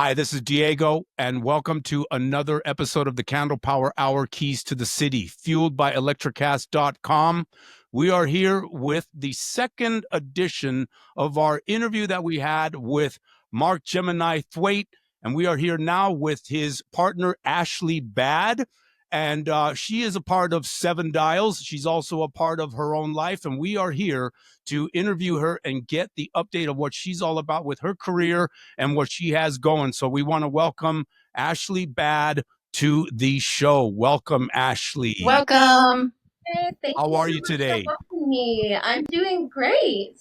Hi, this is Diego, and welcome to another episode of the Candlepower Hour Keys to the City, fueled by ElectraCast.com. We are here with the second edition of our interview that we had with Mark Gemini Thwaite, and we are here now with his partner, Ashley Bad. And she is a part of Seven Dials. She's also a part of Her Own Life, and we are here to interview her and get the update of what she's all about with her career and what she has going. So we want to welcome Ashley Bad to the show. Welcome, Ashley. Welcome. Hey, thank How you are so you much for today? having me. I'm doing great.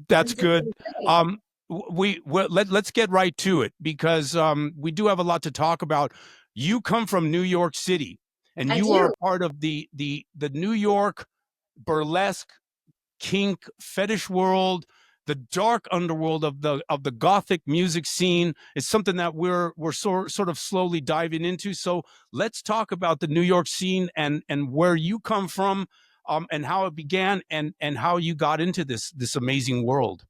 That's I'm doing good. great. Let's get right to it because we do have a lot to talk about. You come from New York City, and I you are do. a part of the New York burlesque kink fetish world, the dark underworld of the Gothic music scene is something that we're sort of slowly diving into. So let's talk about the New York scene and where you come from, and how it began and how you got into this amazing world.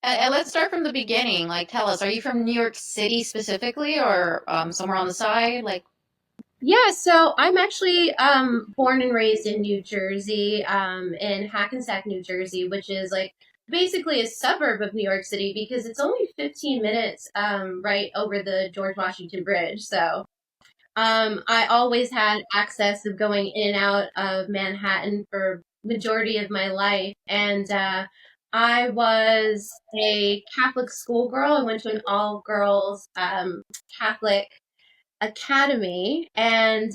And let's start from the beginning. Like, tell us, are you from New York City specifically or somewhere on the side? Yeah, so I'm actually born and raised in New Jersey, in Hackensack, New Jersey, which is like basically a suburb of New York City because it's only 15 minutes right over the George Washington Bridge. So I always had access of going in and out of Manhattan for majority of my life, and I was a Catholic schoolgirl. I went to an all girls Catholic academy, and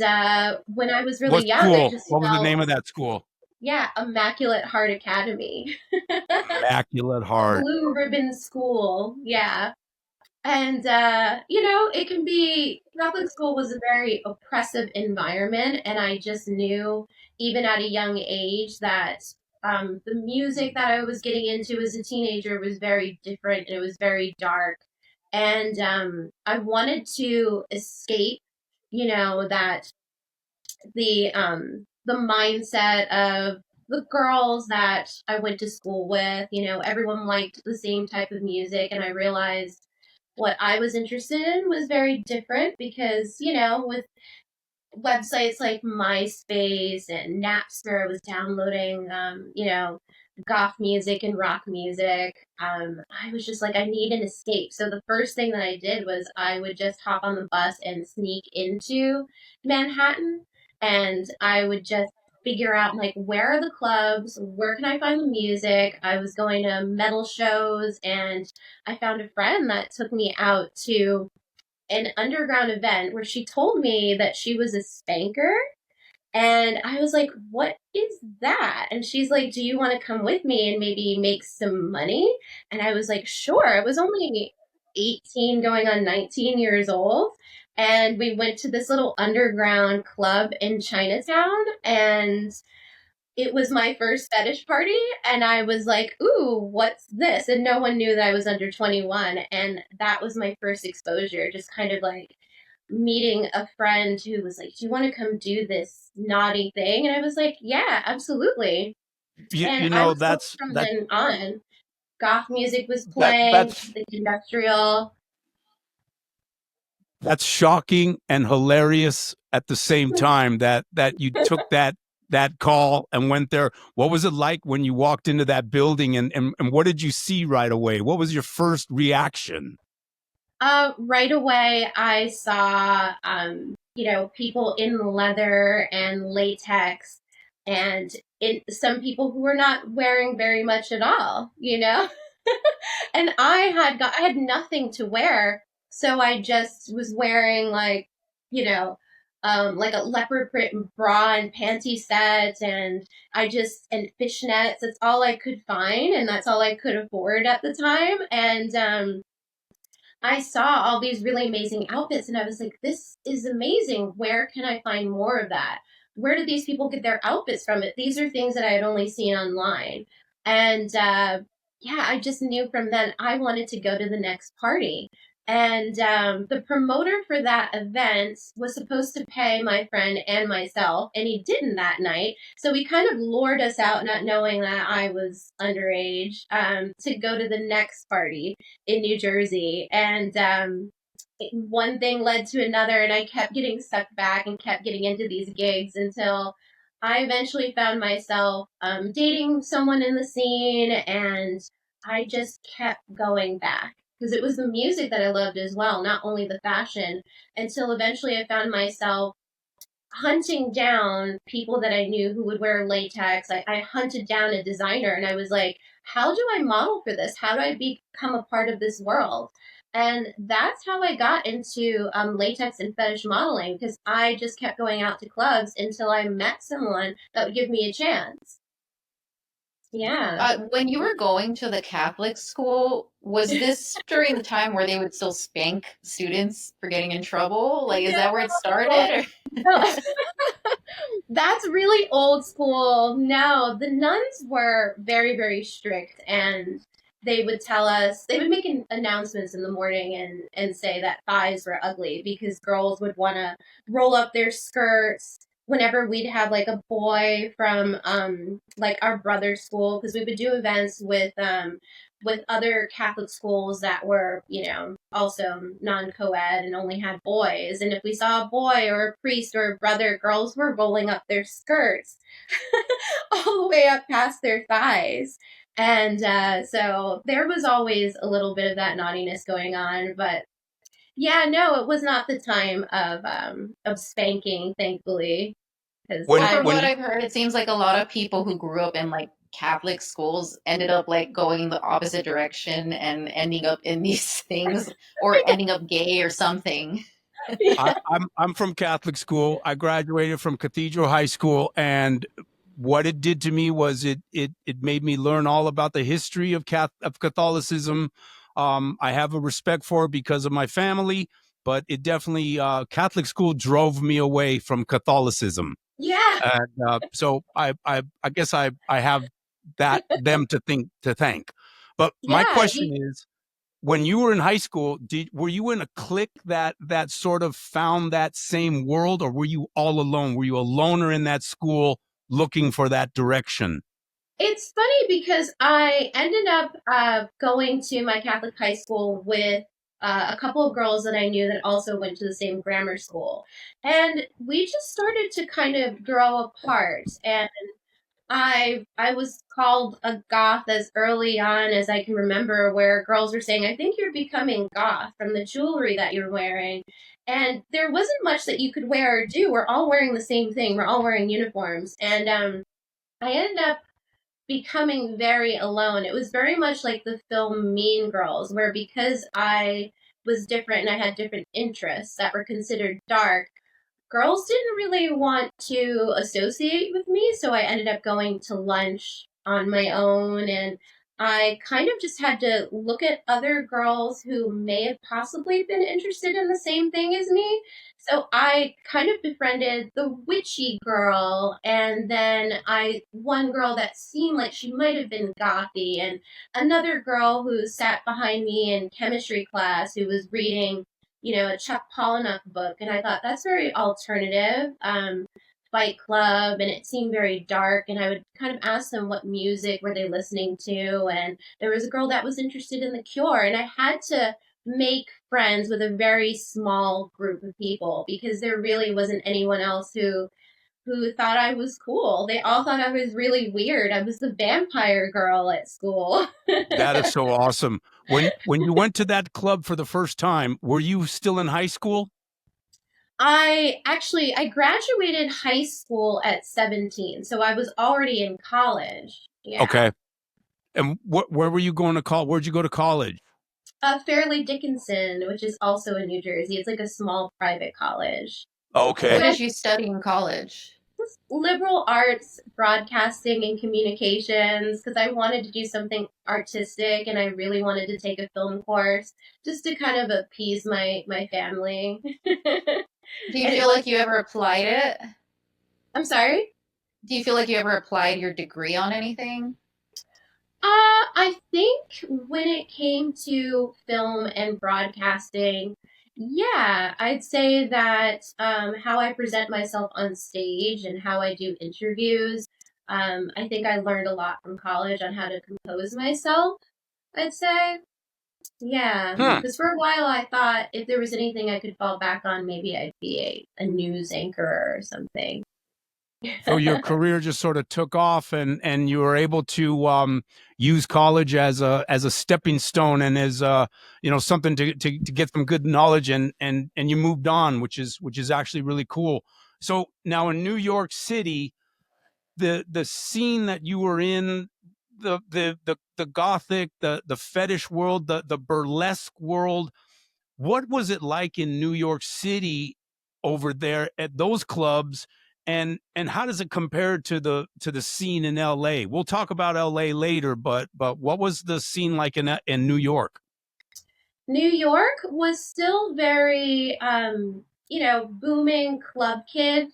when I was really What young, I school? just What was the felt, name of that school? yeah, Immaculate Heart Academy. Immaculate Heart. Blue Ribbon School, yeah. And, it can be, Catholic school was a very oppressive environment. And I just knew, even at a young age, that the music that I was getting into as a teenager was very different and it was very dark. And I wanted to escape, that the mindset of the girls that I went to school with, everyone liked the same type of music. And I realized what I was interested in was very different because, with websites like MySpace and Napster, I was downloading, goth music and rock music. I was just like, I need an escape. So the first thing that I did was I would just hop on the bus and sneak into Manhattan, and I would just figure out like where are the clubs, where can I find the music. I was going to metal shows, and I found a friend that took me out to an underground event where she told me that she was a spanker. And I was like, what is that? And she's like, do you want to come with me and maybe make some money? And I was like, sure. I was only 18 going on 19 years old. And we went to this little underground club in Chinatown, and it was my first fetish party, and I was like, ooh, what's this? And no one knew that I was under 21. And that was my first exposure, just kind of like meeting a friend who was like, do you want to come do this naughty thing? And I was like, yeah, absolutely. You, And you I know was hooked that's from that then on. Goth music was that playing, that's the industrial. that's shocking and hilarious at the same time that you took that call and went there. What was it like when you walked into that building and what did you see right away? What was your first reaction? Right away, I saw, people in leather and latex, and some people who were not wearing very much at all. And I had nothing to wear, so I just was wearing like a leopard print bra and panty set, and and fishnets. That's all I could find, and that's all I could afford at the time. And I saw all these really amazing outfits, and I was like, this is amazing. Where can I find more of that? Where do these people get their outfits from? It These are things that I had only seen online. And yeah, I just knew from then I wanted to go to the next party. And the promoter for that event was supposed to pay my friend and myself, and he didn't that night. So he kind of lured us out, not knowing that I was underage, to go to the next party in New Jersey. And one thing led to another, and I kept getting sucked back and kept getting into these gigs until I eventually found myself dating someone in the scene, and I just kept going back because it was the music that I loved as well, not only the fashion, until eventually I found myself hunting down people that I knew who would wear latex. I hunted down a designer and I was like, how do I model for this? How do I become a part of this world? And that's how I got into latex and fetish modeling because I just kept going out to clubs until I met someone that would give me a chance. Yeah. When you were going to the Catholic school, was this during the time where they would still spank students for getting in trouble? Like, is that where it started? No. That's really old school. No, the nuns were very, very strict, and they would tell us, they would make announcements in the morning and say that thighs were ugly because girls would want to roll up their skirts whenever we'd have like a boy from like our brother's school, because we would do events with other Catholic schools that were, you know, also non-co-ed and only had boys. And if we saw a boy or a priest or a brother, girls were rolling up their skirts all the way up past their thighs. And so there was always a little bit of that naughtiness going on. But yeah, no, it was not the time of spanking, thankfully. Because When Well, from when what you, I've heard, it seems like a lot of people who grew up in like Catholic schools ended up like going the opposite direction and ending up in these things or ending up gay or something. yeah, I'm from Catholic school. I graduated from Cathedral High School, and what it did to me was it made me learn all about the history of Catholicism. I have a respect for it because of my family, but it definitely Catholic school drove me away from Catholicism. yeah, And so I guess I have that them to thank. But my yeah. question is, when you were in high school, were you in a clique that sort of found that same world, or were you all alone? Were you a loner in that school looking for that direction? It's funny because I ended up going to my Catholic high school with a couple of girls that I knew that also went to the same grammar school. And we just started to kind of grow apart. And I was called a goth as early on as I can remember, where girls were saying, I think you're becoming goth from the jewelry that you're wearing. And there wasn't much that you could wear or do. We're all wearing the same thing. We're all wearing uniforms. And I ended up becoming very alone. It was very much like the film Mean Girls, where because I was different and I had different interests that were considered dark, girls didn't really want to associate with me, so I ended up going to lunch on my own, and I kind of just had to look at other girls who may have possibly been interested in the same thing as me. So I kind of befriended the witchy girl, and then I one girl that seemed like she might have been gothy, and another girl who sat behind me in chemistry class who was reading, you know, a Chuck Palahniuk book, and I thought that's very alternative. Fight Club, and it seemed very dark. And I would kind of ask them what music were they listening to, and there was a girl that was interested in The Cure, and I had to make friends with a very small group of people because there really wasn't anyone else who thought I was cool. They all thought I was really weird. I was the vampire girl at school. That is so awesome. When you went to that club for the first time, were you still in high school? I graduated high school at 17, so I was already in college. Yeah. Okay. And where were you going to college? Where'd you go to college? Fairleigh Dickinson, which is also in New Jersey. It's like a small private college. What Okay. With did you study in college? liberal arts, broadcasting, and communications, because I wanted to do something artistic and I really wanted to take a film course just to kind of appease my family. Do you And it feel was, like you ever applied it? I'm sorry? Do you feel like you ever applied your degree on anything? I think when it came to film and broadcasting, yeah, I'd say that how I present myself on stage and how I do interviews, I think I learned a lot from college on how to compose myself, I'd say. Yeah, Hmm. because for a while I thought if there was anything I could fall back on, maybe I'd be a news anchor or something. So your career just sort of took off, and you were able to use college as a stepping stone and as something to get some good knowledge, and you moved on, which is actually really cool. So now in New York City, the scene that you were in, the Gothic, the fetish world, the burlesque world, what was it like in New York City over there at those clubs, and how does it compare to the scene in LA? We'll talk about LA later, but what was the scene like in New York? New York was still very, booming club kid,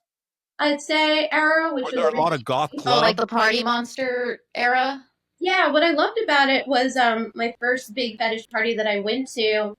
I'd say, era, which Were was there a lot really of goth Oh, like club? the Party Monster era? yeah. What I loved about it was my first big fetish party that I went to.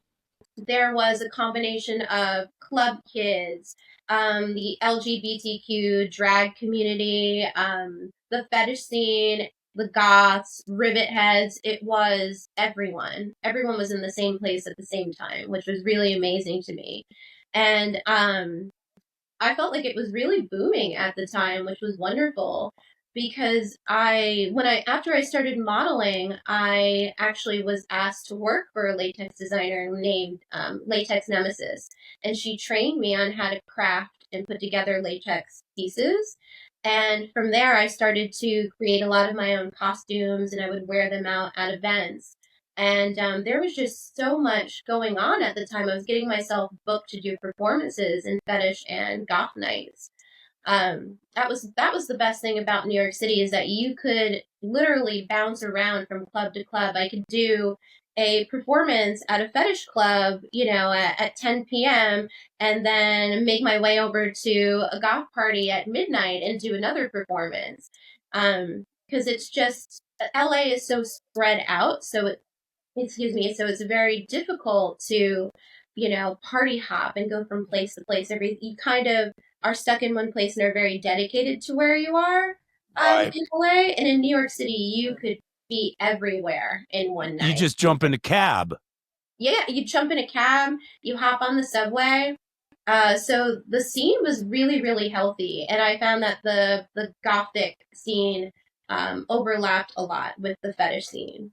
There was a combination of club kids, the LGBTQ drag community, the fetish scene, the goths, rivet heads. It was everyone. Everyone was in the same place at the same time, which was really amazing to me. And I felt like it was really booming at the time, which was wonderful because after I started modeling, I actually was asked to work for a latex designer named Latex Nemesis, and she trained me on how to craft and put together latex pieces. And from there, I started to create a lot of my own costumes, and I would wear them out at events. And there was just so much going on at the time. I was getting myself booked to do performances in fetish and goth nights. That was the best thing about New York City is that you could literally bounce around from club to club. I could do a performance at a fetish club, at 10 p.m. and then make my way over to a goth party at midnight and do another performance. Because it's just LA is so spread out, so excuse me, so it's very difficult to party hop and go from place to place. You kind of are stuck in one place and are very dedicated to where you are Right. in LA. And in New York City you could be everywhere in one You night. just jump in a cab. Yeah, you jump in a cab, you hop on the subway. So the scene was really, really healthy, and I found that the gothic scene overlapped a lot with the fetish scene,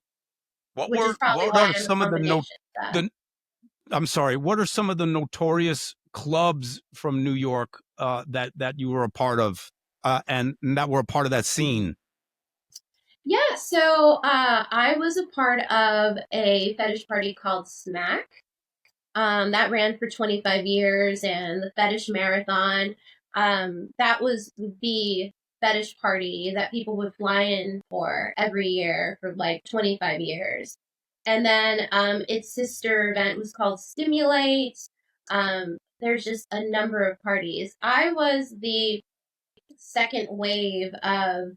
What which is were probably what why are I'm a some of combination of that. the I'm sorry, what are some of the notorious clubs from New York that you were a part of, and that were a part of that scene? Yeah, so I was a part of a fetish party called Smack. That ran for 25 years, and the Fetish Marathon. That was the fetish party that people would fly in for every year for like 25 years. And then its sister event was called Stimulate. There's just a number of parties. I was the second wave of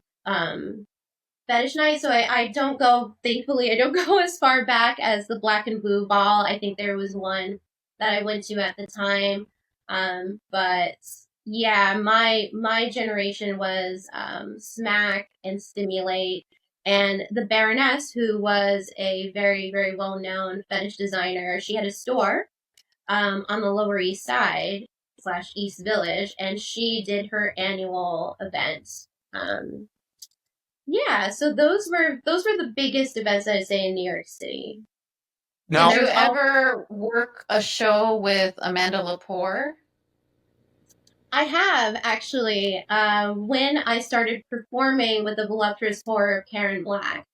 fetish night. So I don't go, thankfully, I don't go as far back as the black and blue ball. I think there was one that I went to at the time. But yeah, my generation was Smack and Stimulate. And the Baroness, who was a very, very well known fetish designer, she had a store on the Lower East Side slash East Village, and she did her annual event. Um, yeah, so those were the biggest events I'd say in New York City. And Did Now, you there's all ever work a show with Amanda Lepore? I have actually when I started performing with the voluptuous horror of Karen Black.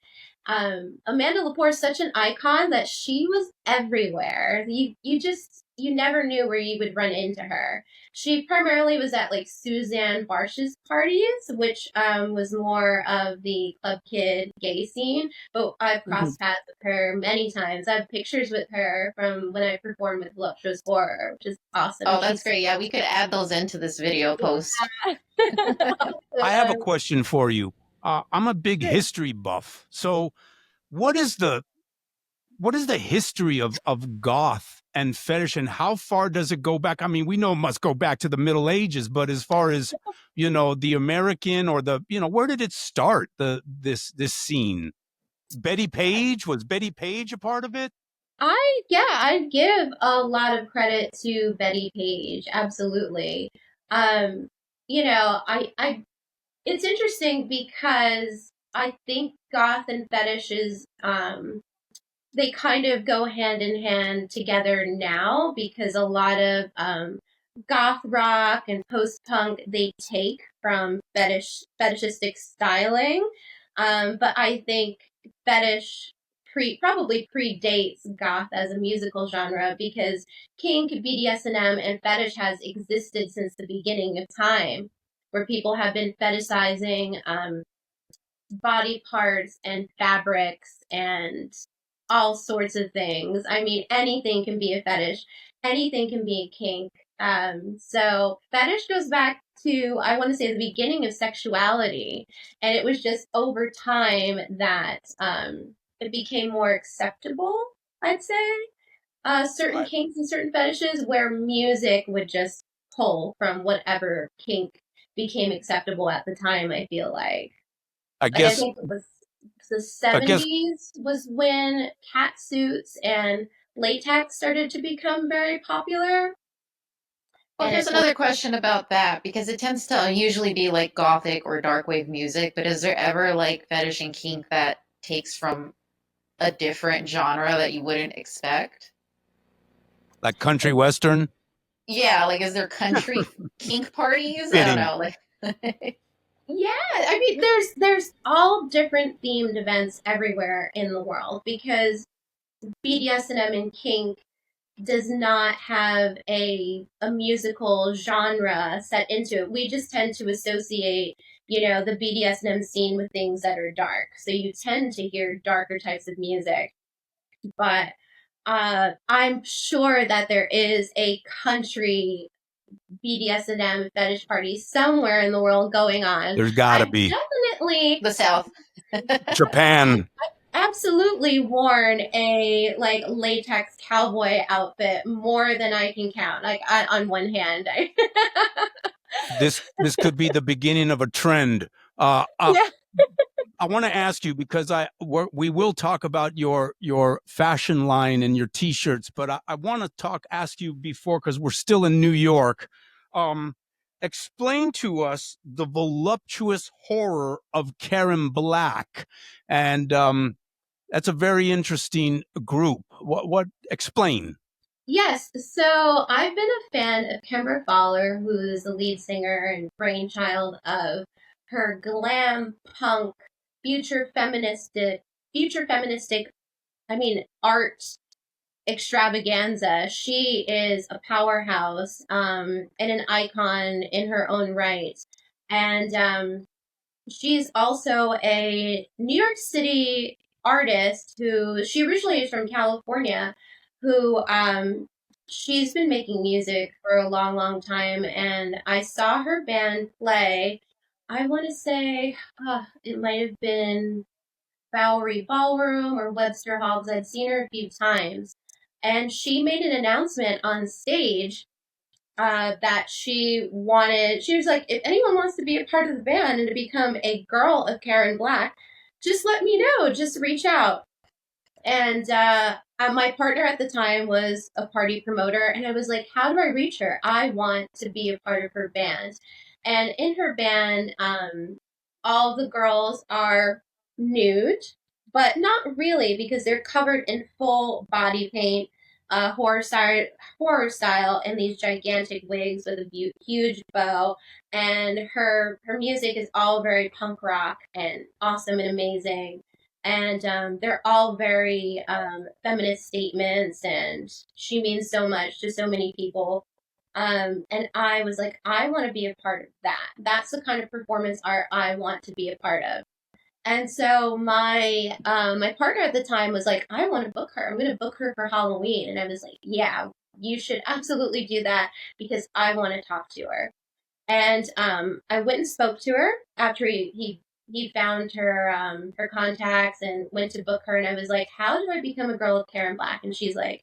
Amanda Lepore is such an icon that she was everywhere. You never knew where you would run into her. She primarily was at like Suzanne Barsh's parties, which was more of the club kid gay scene. But I've crossed paths with her many times. I have pictures with her from when I performed with Voluptuous Horror, which is awesome. Oh, that's great. Yeah, we could add those into this video post. I have a question for you. I'm a big history buff. So, what is the what is the history of goth and fetish, and how far does it go back? I mean, we know it must go back to the Middle Ages, but as far as the American or where did it start? This scene. Betty Page, was Betty Page a part of it? I'd give a lot of credit to Betty Page, absolutely. Um, I it's interesting because I think goth and fetish is they kind of go hand in hand together now because a lot of goth rock and post punk they take from fetishistic styling, but I think fetish probably predates goth as a musical genre because kink, BDSM, and fetish has existed since the beginning of time, where people have been fetishizing body parts and fabrics and all sorts of things. I mean, anything can be a fetish, anything can be a kink. So fetish goes back to, I want to say, the beginning of sexuality, and it was just over time that it became more acceptable. I'd say certain Right. kinks and certain fetishes where music would just pull from whatever kink became acceptable at the time. I feel I like I guess think it was the I guess 70s was when cat suits and latex started to become very popular. Well, And here's it was, another question about that because it tends to usually be like gothic or dark wave music, but is there ever like fetish and kink that takes from a different genre that you wouldn't expect? like country western Yeah, like is there country kink parties? I don't fitting. know, like yeah, I mean there's all different themed events everywhere in the world because BDSM and kink does not have a musical genre set into it. We just tend to associate, the BDSM scene with things that are dark. So you tend to hear darker types of music. But I'm sure that there is a country BDSM fetish party somewhere in the world going on. There's got to I've be definitely the South. Japan. absolutely worn a like latex cowboy outfit more than I can count. Like on one hand, This could be the beginning of a trend. yeah. I want to ask you because we will talk about your fashion line and your t-shirts, but I want to ask you before because we're still in New York. Um, Explain to us the voluptuous horror of Karen Black, and that's a very interesting group. What explain? Yes, so I've been a fan of Kimber Fowler, who's the lead singer and brainchild of her glam punk, future feministic, future feministic, art extravaganza. She is a powerhouse and an icon in her own right. And she's also a New York City artist who she originally is from California, who she's been making music for a long, long time. And I saw her band play. I want to say it might have been Bowery Ballroom or Webster Hall because I'd seen her a few times. And she made an announcement on stage that she was like, if anyone wants to be a part of the band and to become a girl of Karen Black, just let me know. Just reach out. And my partner at the time was a party promoter, and I was like, how do I reach her? I want to be a part of her band. And in her band, all the girls are nude, but not really because they're covered in full body paint, horror style, and these gigantic wigs with a huge bow. And her music is all very punk rock and awesome and amazing, and they're all very feminist statements, and she means so much to so many people. And I was like, I want to be a part of that. That's the kind of performance art I want to be a part of. And so my partner at the time was like, I want to book her. I'm going to book her for Halloween. And I was like, yeah, you should absolutely do that because I want to talk to her. And I went and spoke to her after he found her contacts and went to book her. And I was like, how do I become a girl of Karen Black? And she's like,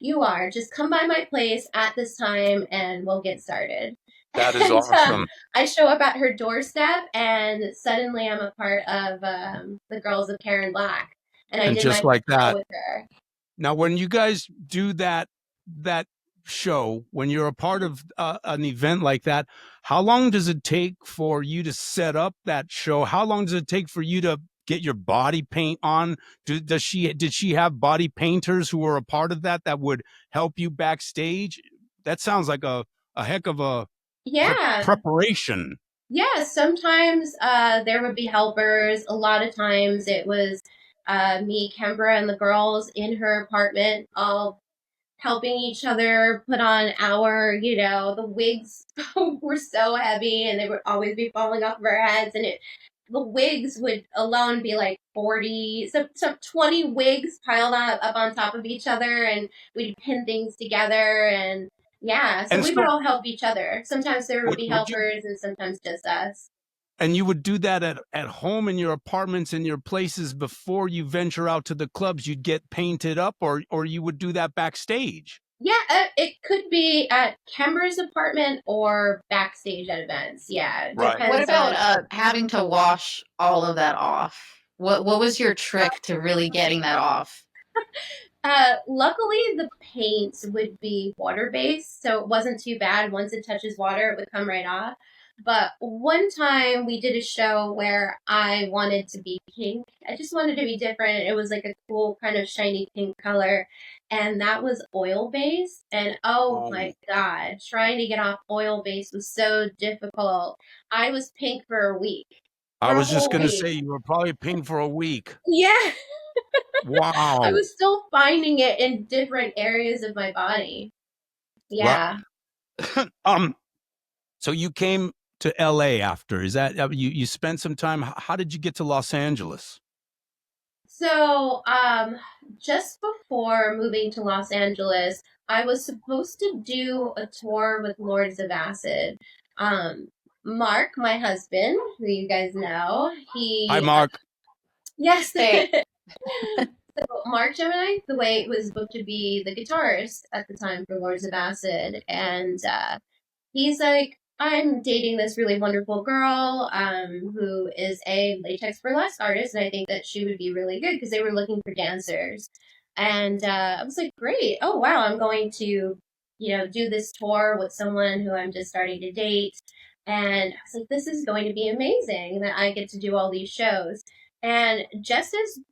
you are. Just come by my place at this time and we'll get started. That is And awesome. I show up at her doorstep, and suddenly I'm a part of the Girls of Karen Black. And I And did my just first like show that, with her. Now, when you guys do that show, when you're a part of an event like that, how long does it take for you to set up that show? How long does it take for you to get your body paint on? Did she have body painters who were a part of that would help you backstage? That sounds like a heck of a Yeah. preparation. Yeah, sometimes there would be helpers. A lot of times it was me, Kembra, and the girls in her apartment, all helping each other put on the wigs were so heavy and they would always be falling off of our heads. And the wigs would alone be like 40, some 20 wigs piled up on top of each other, and we'd pin things together. And yeah, so And we would so all help each other. Sometimes there would be would you, helpers and sometimes just us. and you would do that at home in your apartments, in your places before you venture out to the clubs. You'd get painted up, or you would do that backstage. Yeah, it could be at Kembra's apartment or backstage at events. Yeah, it Right. depends What about on. having to wash all of that off? What was your trick to really getting that off? Luckily, the paint would be water-based, so it wasn't too bad. Once it touches water, it would come right off. But one time we did a show where I wanted to be pink. I just wanted to be different. It was like a cool kind of shiny pink color, and that was oil-based. And oh Oh, my God, trying to get off oil-based was so difficult. I was pink for a week. I For a was just whole gonna week. say you were probably pink for a week. Yeah. I Wow. was still finding it in different areas of my body. Right. Yeah. So you came to LA after. Is that you spent some time? How did you get to Los Angeles? So, just before moving to Los Angeles, I was supposed to do a tour with Lords of Acid. Mark, my husband, who you guys know, Hi, he, Mark. yes. Hey. So Mark Gemini, the way it was booked to be the guitarist at the time for Lords of Acid, and he's like, I'm dating this really wonderful girl who is a latex burlesque artist, and I think that she would be really good because they were looking for dancers. And I was like, great. Oh, wow. I'm going to, do this tour with someone who I'm just starting to date. And I was like, this is going to be amazing that I get to do all these shows. And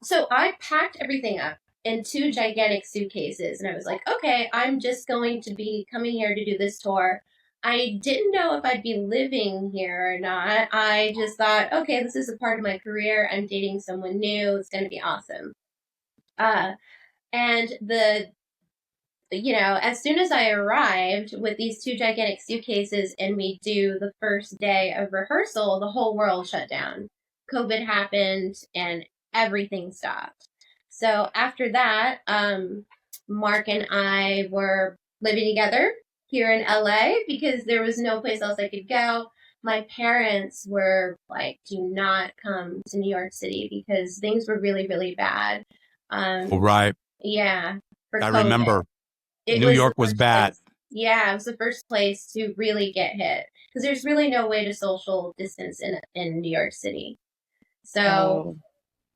so I packed everything up in two gigantic suitcases. And I was like, okay, I'm just going to be coming here to do this tour. I didn't know if I'd be living here or not. I just thought, okay, this is a part of my career. I'm dating someone new. It's going to be awesome. And as soon as I arrived with these two gigantic suitcases and we do the first day of rehearsal, the whole world shut down. COVID happened and everything stopped. So after that, Mark and I were living together here in LA because there was no place else I could go. My parents were like, do not come to New York City because things were really, really bad. Oh, right. Yeah, for I COVID. remember. It New was York the was first bad. place. Yeah, it was the first place to really get hit because there's really no way to social distance in New York City. So Oh.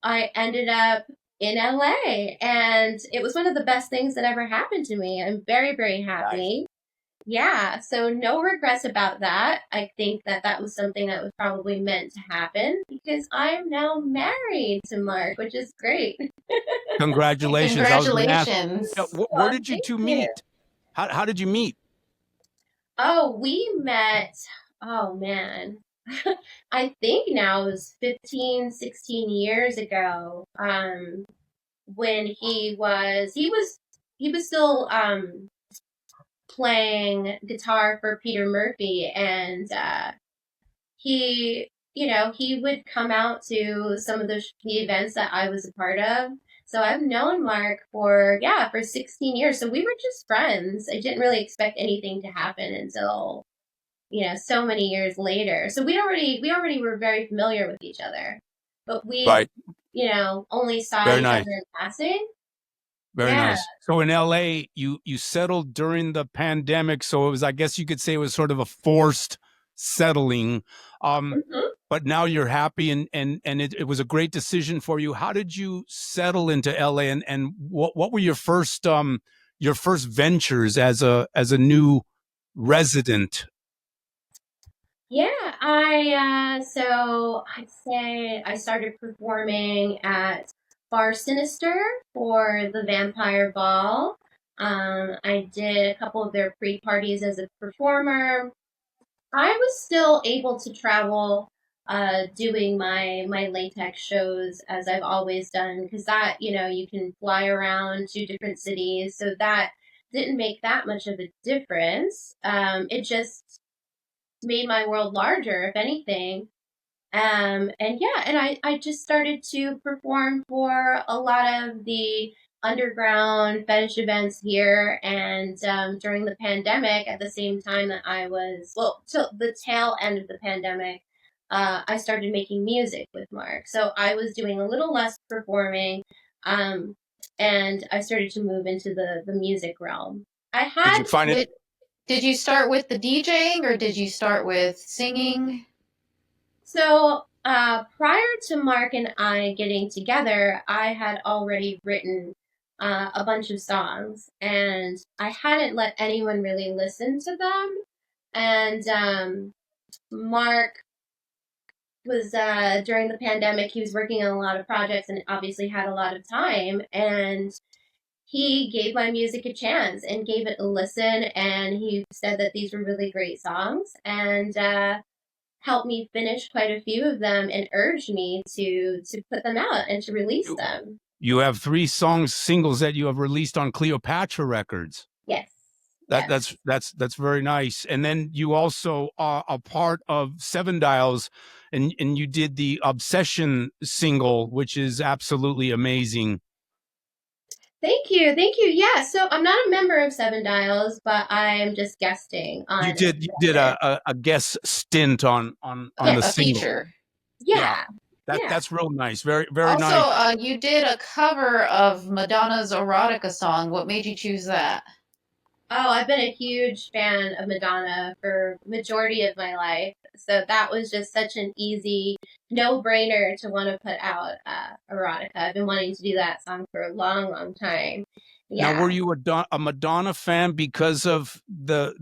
I ended up in LA, and it was one of the best things that ever happened to me. I'm very, very happy. Yeah, so no regrets about that. I think that was something that was probably meant to happen because I am now married to Mark, which is great. Congratulations. I was going to ask, Congratulations. where Well, did you thank two you. meet? How did you meet? Oh, we met, oh man, I think now it was 15, 16 years ago. When he was still playing guitar for Peter Murphy, and he would come out to some of the events that I was a part of. So I've known Mark for 16 years. So we were just friends. I didn't really expect anything to happen until so many years later. So we already were very familiar with each other, but we Right. only saw Very each nice. other in passing. Very Yeah. nice. So in LA, you settled during the pandemic. So it was, I guess you could say it was sort of a forced settling. Mhm. but now you're happy, and it was a great decision for you. How did you settle into LA, and what were your first ventures as a new resident? Yeah, so I'd say I started performing at Bar Sinister for the Vampire Ball. I did a couple of their pre-parties as a performer. I was still able to travel, doing my latex shows as I've always done, because that, you can fly around to different cities, so that didn't make that much of a difference. It just made my world larger, if anything. And yeah, and I just started to perform for a lot of the underground fetish events here. And during the pandemic, at the same time that I was, well, till the tail end of the pandemic, I started making music with Mark. So I was doing a little less performing, um, and I started to move into the music realm. I Did had you find it? Did you start with the DJing or did you start with singing? So, prior to Mark and I getting together, I had already written a bunch of songs, and I hadn't let anyone really listen to them. And Mark was, during the pandemic, he was working on a lot of projects and obviously had a lot of time. And he gave my music a chance and gave it a listen. And he said that these were really great songs. And helped me finish quite a few of them and urged me to put them out and to release them. You have 3 singles that you have released on Cleopatra Records. Yes. That Yes. that's very nice. And then you also are a part of Seven Dials, and you did the Obsession single, which is absolutely amazing. Thank you. Thank you. Yeah. So I'm not a member of Seven Dials, but I'm just guesting You on did record. a guest stint on Yes. the A single. feature. Yeah, Yeah. Yeah. that's real nice. Very very Also, nice. you did a cover of Madonna's erotica song. What made you choose that? Oh, I've been a huge fan of Madonna for majority of my life. So that was just such an easy no-brainer to want to put out erotica. I've been wanting to do that song for a long, long time. Now, Yeah. were you a Madonna fan because of the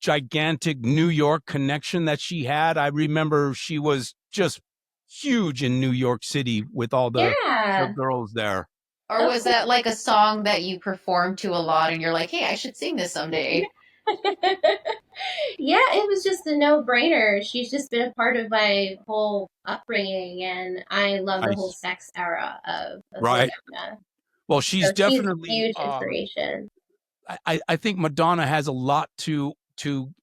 gigantic New York connection that she had? I remember she was just huge in New York City with all the Yeah. girls there. Or Of was course. that like a song that you performed to a lot and you're like, hey, I should sing this someday? Yeah, it was just a no-brainer. She's just been a part of my whole upbringing, and I love the whole Nice, sex era of right? Madonna. Well, So she's she's a definitely. huge inspiration. I think Madonna has a lot to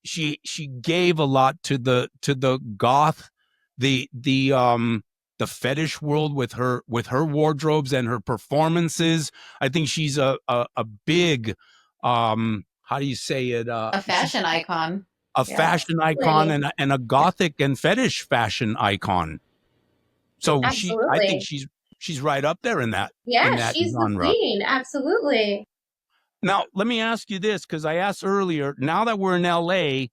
she gave a lot to the goth, the fetish world with her wardrobes and her performances. I think she's a big, how do you say it, A she's fashion icon. a Yeah. fashion icon Absolutely. and a gothic and fetish fashion icon. So I think Absolutely. she's right up there in Yeah, that she's the genre. queen. Absolutely. Now, let me ask you this, because I asked earlier, now that we're in LA,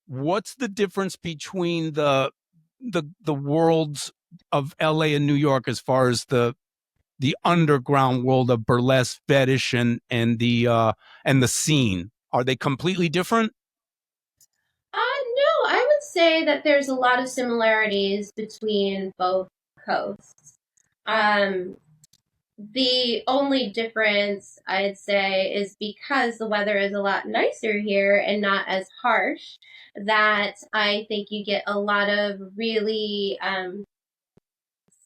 what's the difference between the worlds of LA and New York as far as the underground world of burlesque, fetish, and the scene? Are they completely different? No, I would say that there's a lot of similarities between both coasts. Um, The only difference I'd say is because the weather is a lot nicer here and not as harsh, that I think you get a lot of really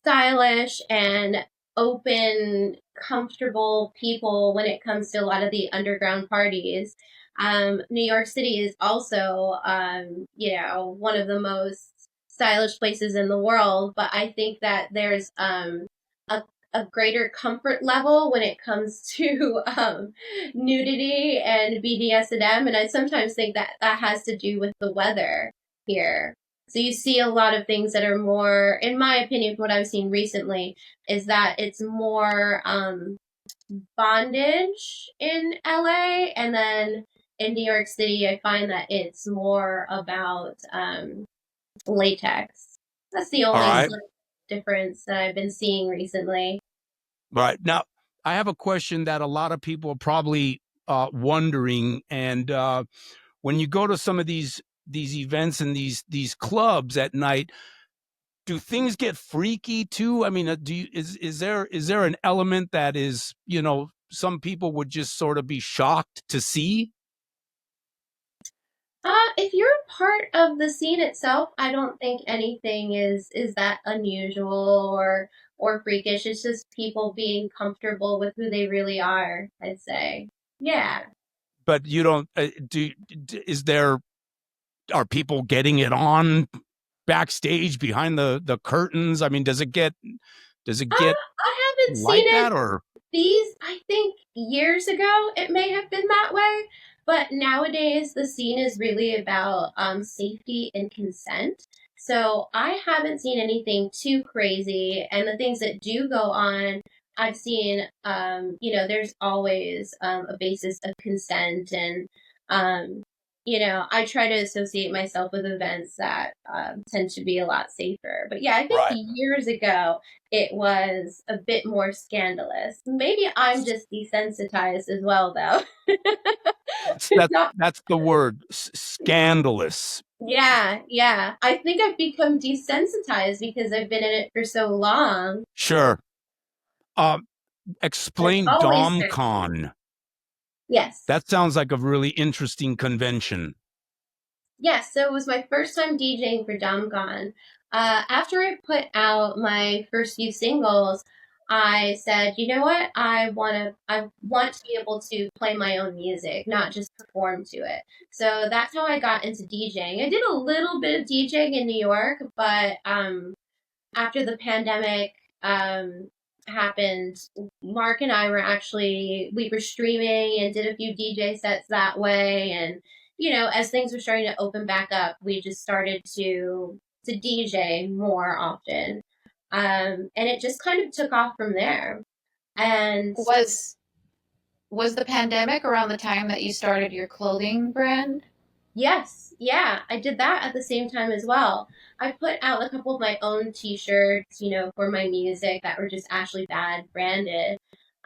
stylish and open, comfortable people when it comes to a lot of the underground parties. New York City is also, one of the most stylish places in the world, but I think that there's a a greater comfort level when it comes to nudity and BDSM, and I sometimes think that that has to do with the weather here. So you see a lot of things that are more, in my opinion, what I've seen recently is that it's more bondage in LA, and then in New York City, I find that it's more about latex. That's the All only right. sort of difference that I've been seeing recently. Right. Now, I have a question that a lot of people are probably wondering. And when you go to some of these events and these clubs at night, do things get freaky too? I mean, is there an element that is, some people would just sort of be shocked to see? If you're a part of the scene itself, I don't think anything is that unusual or freakish. It's just people being comfortable with who they really are, I'd say. Yeah. But you don't is there are people getting it on backstage behind the curtains? I mean, does it get I haven't seen like it that? Or I think years ago it may have been that way, but nowadays the scene is really about safety and consent. So I haven't seen anything too crazy, and the things that do go on, I've seen. There's always a basis of consent, and um, I try to associate myself with events that tend to be a lot safer. But yeah, I think right. years ago it was a bit more scandalous. Maybe I'm just desensitized as well, though. That's It's that's not. that's the word, scandalous. Yeah, yeah. I think I've become desensitized because I've been in it for so long. Sure. Um, It's explain always sexy. DomCon. Yes. That sounds like a really interesting convention. Yes, so it was my first time DJing for DomCon. After I put out my first few singles, I said, you know what? I want to be able to play my own music, not just perform to it. So that's how I got into DJing. I did a little bit of DJing in New York, but after the pandemic um, happened, Mark and I we were streaming and did a few DJ sets that way. And as things were starting to open back up, we just started to DJ more often, and it just kind of took off from there. And Was the pandemic around the time that you started your clothing brand? yes, yeah, I did that at the same time as well. I put out a couple of my own T-shirts, for my music that were just Ashley Bad branded,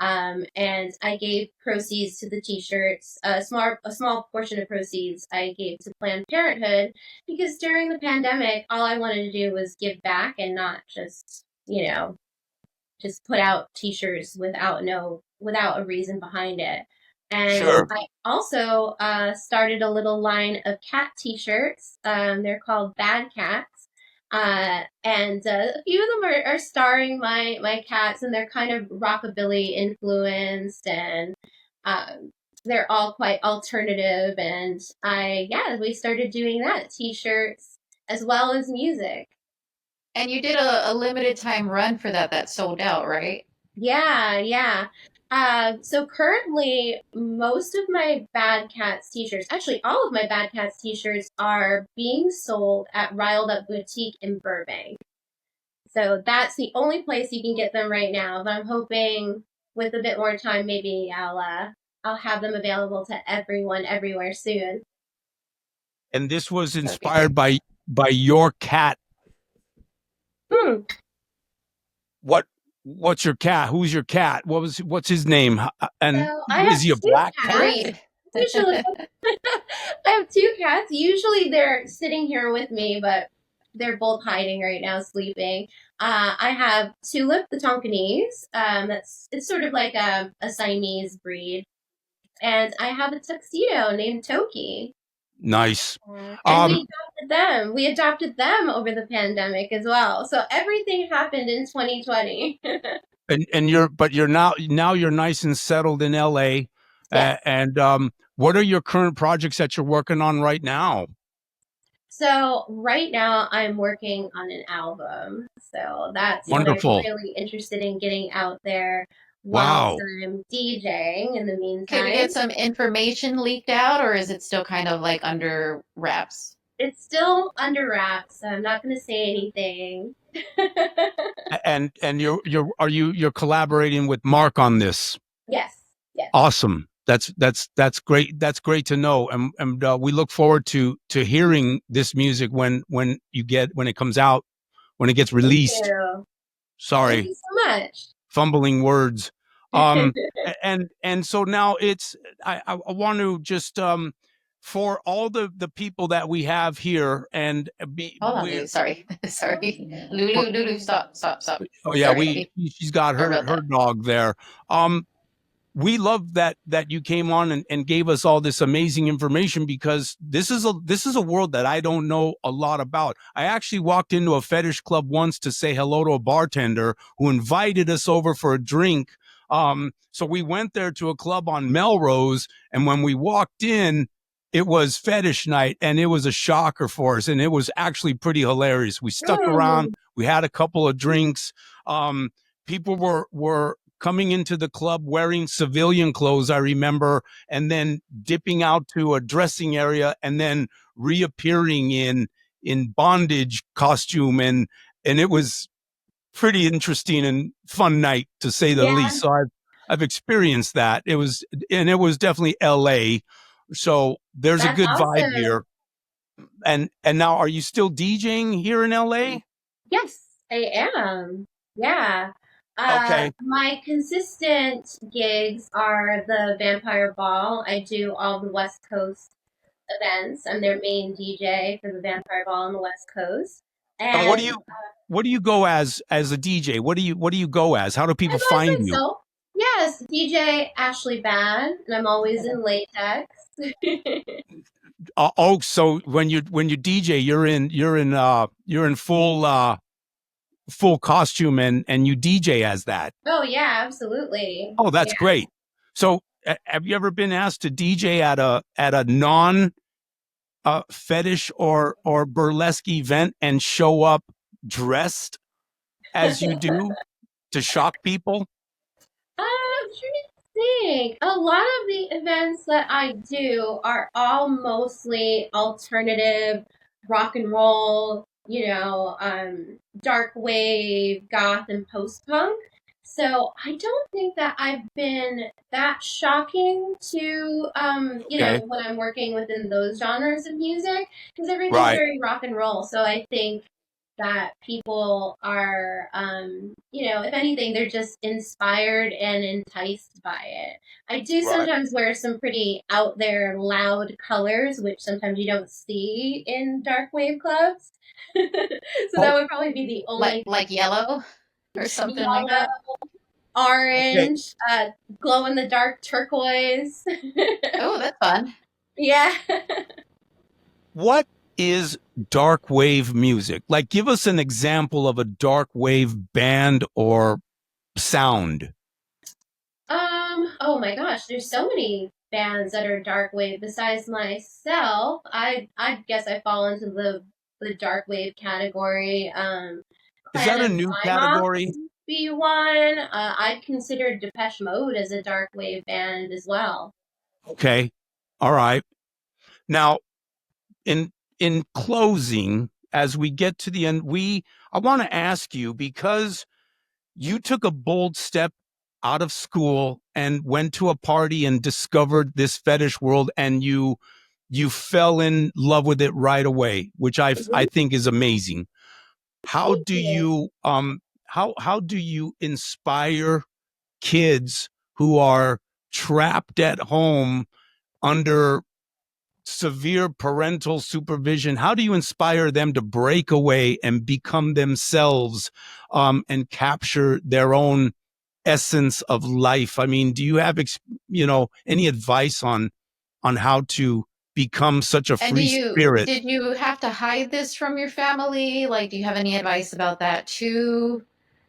and I gave proceeds to the T-shirts. A small portion of proceeds I gave to Planned Parenthood because during the pandemic, all I wanted to do was give back and not just put out T-shirts without a reason behind it. And Sure. I also started a little line of cat T-shirts. They're called Bad Cats, and a few of them are starring my cats, and they're kind of rockabilly influenced, and um, they're all quite alternative. And we started doing that T-shirts as well as music. And you did a limited time run for that sold out, right? Yeah, yeah. So currently, most of my Bad Cats t-shirts, actually all of my Bad Cats t-shirts are being sold at Riled Up Boutique in Burbank. So that's the only place you can get them right now. But I'm hoping with a bit more time, maybe I'll have them available to everyone everywhere soon. And this was That'd be inspired great. by your cat. Hmm. What's your cat? Who's your cat? What's his name? And So I have is he a two black cat? cats. Breed. Usually, I have two cats. Usually they're sitting here with me, but they're both hiding right now, sleeping. I have Tulip the Tonkinese. It's sort of like a Siamese breed, and I have a tuxedo named Toki. Nice. And Um, we adopted them over the pandemic as well. So everything happened in 2020. and you're now you're nice and settled in LA. Yes. And what are your current projects that you're working on right now? So right now I'm working on an album. So that's what I'm Wonderful. really interested in getting out there whilst Wow. I'm DJing in the Can we meantime. get some information leaked out, or is it still kind of like under wraps? It's still under wraps, so I'm not going to say anything. And you're collaborating with Mark on this. Yes. Yes. Awesome. That's great. That's great to know. And we look forward to hearing this music when it comes out when it gets Thank released. you. Thank Sorry, you so much. fumbling words. And so now I want to just for all the people that we have here and Hold on, Lulu. Sorry. Sorry. Lulu, stop. oh yeah, Sorry. she's got Sorry about her that. dog there. We love that you came on and gave us all this amazing information, because this is a world that I don't know a lot about. I actually walked into a fetish club once to say hello to a bartender who invited us over for a drink. So we went there to a club on Melrose, and when we walked in, it was fetish night, and it was a shocker for us, and it was actually pretty hilarious. We stuck around, we had a couple of drinks. People were coming into the club wearing civilian clothes, I remember, and then dipping out to a dressing area and then reappearing in bondage costume, and it was pretty interesting and fun night, to say the least. So I've experienced that. It was definitely LA. So there's a That's good vibe awesome. here. And now, are you still DJing here in LA? Yes, I am. Yeah. Okay. My consistent gigs are the Vampire Ball. I do all the West Coast events. I'm their main DJ for the Vampire Ball on the West Coast. And And what do you go as a DJ? What do you go as? How do I people go as find you? myself. Yes, DJ Ashley Bad, and I'm always in latex. Oh, so when you DJ, you're in full costume, and you DJ as that. Oh yeah, absolutely. Oh, that's Yeah. great. So have you ever been asked to DJ at a non fetish or burlesque event and show up dressed as you do to shock people? I'm trying to think. A lot of the events that I do are all mostly alternative rock and roll, dark wave, goth, and post punk. So I don't think that I've been that shocking to, Okay. when I'm working within those genres of music, because everything's Right. very rock and roll. So I think that people are, if anything, they're just inspired and enticed by it. I do Right. sometimes wear some pretty out there, loud colors, which sometimes you don't see in dark wave clubs. So that Oh, would probably be the only Like yellow or something like yellow, that. okay. orange, glow in the dark turquoise. Oh, that's fun. Yeah. What is dark wave music? Like, give us an example of a dark wave band or sound. Oh my gosh, there's so many bands that are dark wave besides myself. I guess I fall into the dark wave category. Is Clan that a of new Climax category? be one. I'd consider Depeche Mode as a dark wave band as well. Okay. All right. Now, in closing, as we get to the end, I want to ask you, because you took a bold step out of school and went to a party and discovered this fetish world, and you fell in love with it right away, which I Mhm. think is amazing. How Thank do you. you how do you inspire kids who are trapped at home under severe parental supervision? How do you inspire them to break away and become themselves, and capture their own essence of life? I mean, do you have any advice on how to become such a And free spirit? did you have to hide this from your family? Like, do you have any advice about that too?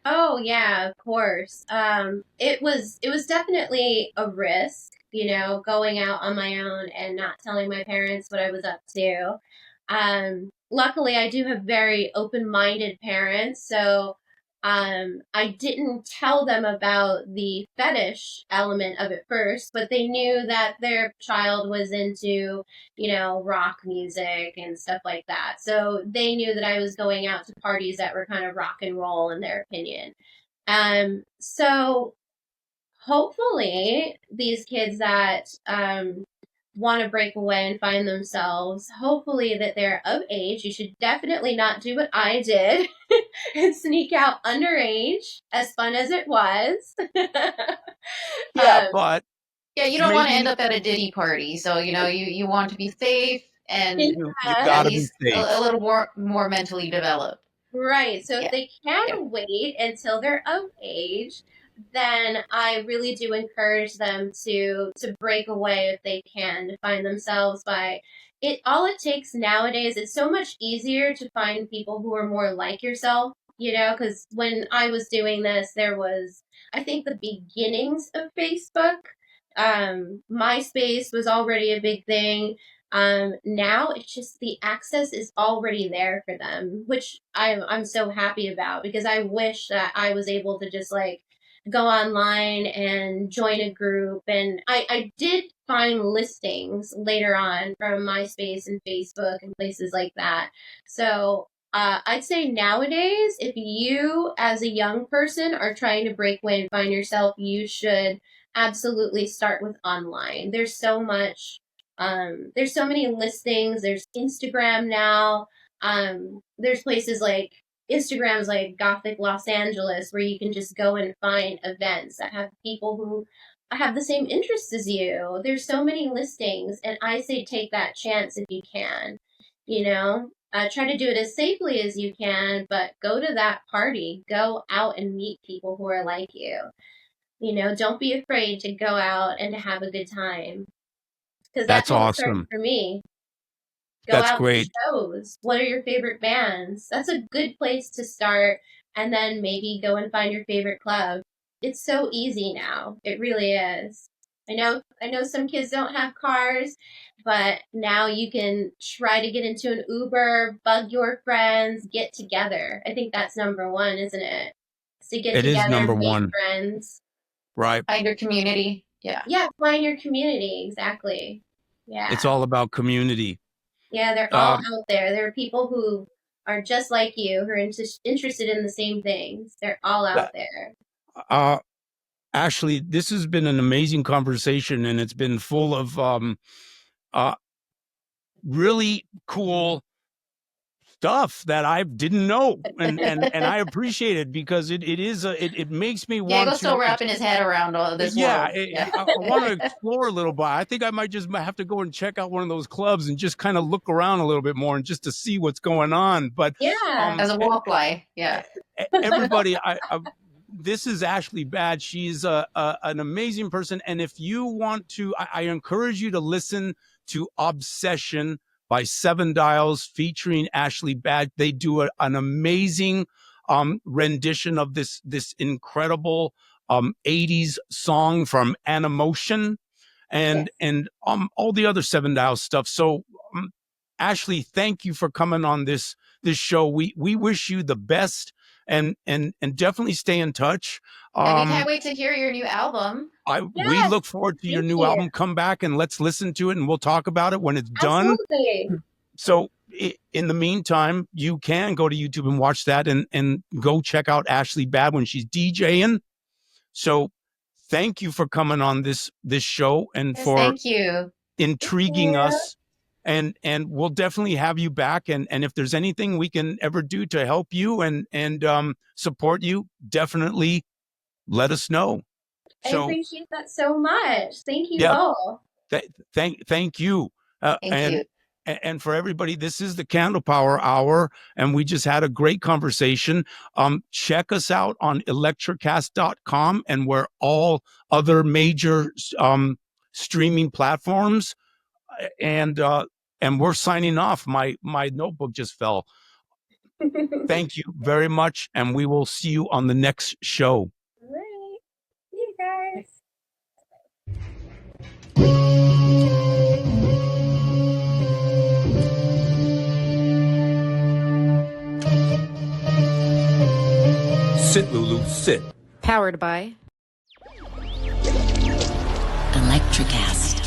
Oh yeah, of course. It was definitely a risk, going out on my own and not telling my parents what I was up to. Luckily, I do have very open-minded parents, so I didn't tell them about the fetish element of it first, but they knew that their child was into, rock music and stuff like that. So they knew that I was going out to parties that were kind of rock and roll in their opinion. So hopefully these kids that want to break away and find themselves, hopefully that they're of age. You should definitely not do what I did and sneak out underage, as fun as it was. Yeah, but yeah, you don't want to maybe end up at a Diddy party. So, you want to be safe and you Yeah. at gotta be least safe. a little more mentally developed. Right. So Yeah. if they can wait until they're of age, then I really do encourage them to break away if they can, to find themselves by it. All it takes nowadays, it's so much easier to find people who are more like yourself, because when I was doing this, there was, I think, the beginnings of Facebook. MySpace was already a big thing. Now it's just the access is already there for them, which I'm so happy about, because I wish that I was able to just like go online and join a group. And I did find listings later on from MySpace and Facebook and places like that. So I'd say nowadays, if you as a young person are trying to break away and find yourself, you should absolutely start with online. There's so many listings. There's Instagram now. There's places like Instagram's like Gothic Los Angeles, where you can just go and find events that have people who have the same interests as you. There's so many listings, and I say take that chance if you can. Try to do it as safely as you can, but go to that party. Go out and meet people who are like you. Don't be afraid to go out and to have a good time. Because that's That's how it started awesome. for me. Go That's out to great. shows. What are your favorite bands? That's a good place to start, and then maybe go and find your favorite club. It's so easy now. It really is. I know some kids don't have cars, but now you can try to get into an Uber, bug your friends, get together. I think that's number one, isn't it? To get It is together, number make one. friends. Right. Find your community. Yeah. Yeah, find your community, exactly. Yeah. It's all about community. Yeah, they're all out there. There are people who are just like you, who are interested in the same things. They're all out there. Ashley, this has been an amazing conversation, and it's been full of really cool stuff that I didn't know, and I appreciate it, because it makes me want Diego's to still wrapping his head around all this yeah, world. I want to explore a little bit. I think I might just have to go and check out one of those clubs and just kind of look around a little bit more, and just to see what's going on. But Yeah. As a wallfly. Yeah. everybody, this is Ashley Bad. She's an amazing person, and if you want to, I encourage you to listen to Obsession by Seven Dials featuring Ashley Bad. They do an amazing rendition of this incredible 80s song from Animotion, and all the other Seven Dials stuff. So Ashley, thank you for coming on this show. We wish you the best, and definitely stay in touch. And we can't wait to hear your new album. We look forward to your new album. Come back and let's listen to it, and we'll talk about it when it's done. Absolutely. So in the meantime, you can go to YouTube and watch that, and go check out Ashley Bad when she's DJing. So thank you for coming on this show, and for thank you. intriguing us. And we'll definitely have you back. And if there's anything we can ever do to help you and support you, definitely let us know. I appreciate that so much. Thank you all. Thank you. Thank you. And for everybody, this is the Candlepower Hour, and we just had a great conversation. Check us out on ElectraCast.com and where all other major streaming platforms. And we're signing off. My notebook just fell. Thank you very much, and we will see you on the next show. All right. See you guys. Sit, Lulu, sit. Powered by ElectraCast.